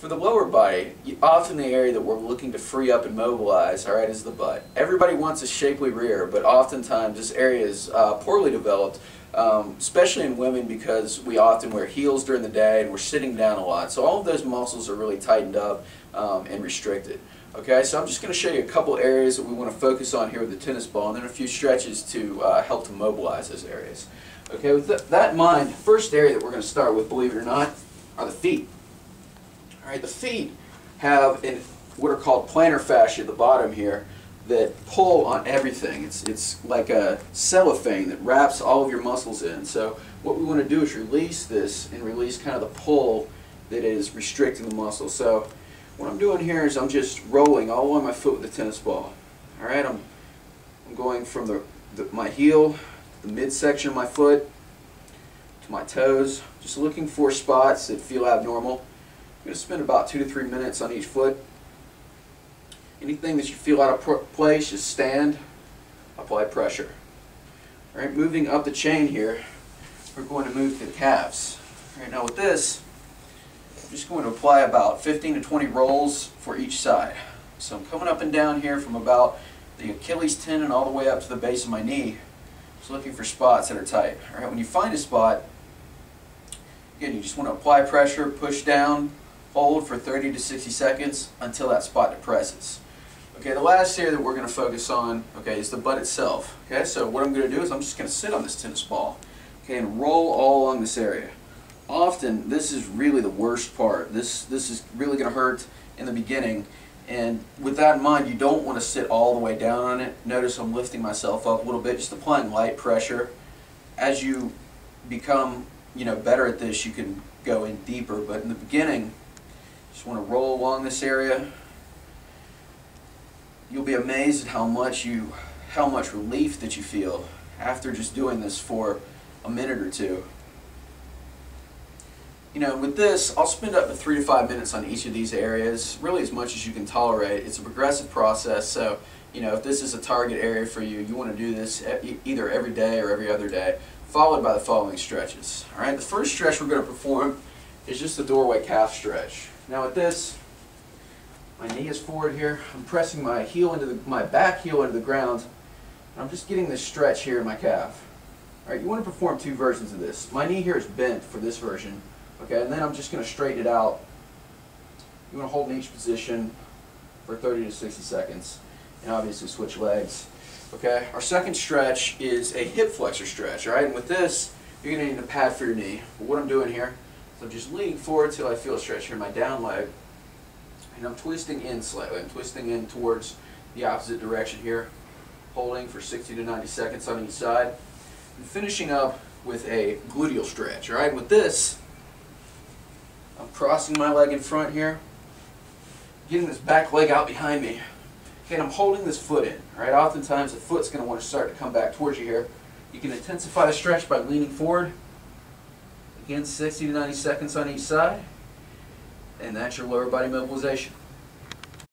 For the lower body, often the area that we're looking to free up and mobilize, all right, is the butt. Everybody wants a shapely rear, but oftentimes this area is poorly developed, especially in women because we often wear heels during the day and we're sitting down a lot. So all of those muscles are really tightened up and restricted. Okay, so I'm just going to show you a couple areas that we want to focus on here with the tennis ball, and then a few stretches to help to mobilize those areas. Okay, with that in mind, the first area that we're going to start with, believe it or not, are the feet. Alright, the feet have what are called plantar fascia at the bottom here that pull on everything. It's like a cellophane that wraps all of your muscles in. So what we want to do is release this and release kind of the pull that is restricting the muscle. So what I'm doing here is I'm just rolling all along my foot with the tennis ball. Alright, I'm going from my heel, the midsection of my foot, to my toes, just looking for spots that feel abnormal. I'm going to spend about 2 to 3 minutes on each foot. Anything that you feel out of place, just stand, apply pressure. Alright, moving up the chain here, we're going to move to the calves. Alright, now with this, I'm just going to apply about 15 to 20 rolls for each side. So I'm coming up and down here from about the Achilles tendon all the way up to the base of my knee, just looking for spots that are tight. Alright, when you find a spot, again, you just want to apply pressure, push down, hold for 30 to 60 seconds until that spot depresses. Okay, the last area that we're going to focus on, okay, is the butt itself. Okay, so what I'm going to do is I'm just going to sit on this tennis ball, okay, and roll all along this area. Often, this is really the worst part. This is really going to hurt in the beginning, and with that in mind, you don't want to sit all the way down on it. Notice I'm lifting myself up a little bit, just applying light pressure. As you become, better at this, you can go in deeper, but in the beginning, just want to roll along this area. You'll be amazed at how much relief that you feel after just doing this for a minute or two. With this, I'll spend up to 3 to 5 minutes on each of these areas, really as much as you can tolerate. It's a progressive process, so if this is a target area for you, you want to do this either every day or every other day, followed by the following stretches. Alright, the first stretch we're going to perform is just the doorway calf stretch. Now with this, my knee is forward here. I'm pressing my back heel into the ground. And I'm just getting this stretch here in my calf. Alright, you want to perform 2 versions of this. My knee here is bent for this version. Okay, and then I'm just going to straighten it out. You want to hold in each position for 30 to 60 seconds. And obviously switch legs. Okay, our second stretch is a hip flexor stretch. Alright, and with this, you're going to need a pad for your knee. But what I'm doing here, so I'm just leaning forward till I feel a stretch here in my down leg, and I'm twisting in slightly. I'm twisting in towards the opposite direction here, holding for 60 to 90 seconds on each side, and finishing up with a gluteal stretch. All right, with this, I'm crossing my leg in front here, getting this back leg out behind me, okay, and I'm holding this foot in. All right, oftentimes the foot's going to want to start to come back towards you here. You can intensify the stretch by leaning forward. Again, 60 to 90 seconds on each side, and that's your lower body mobilization.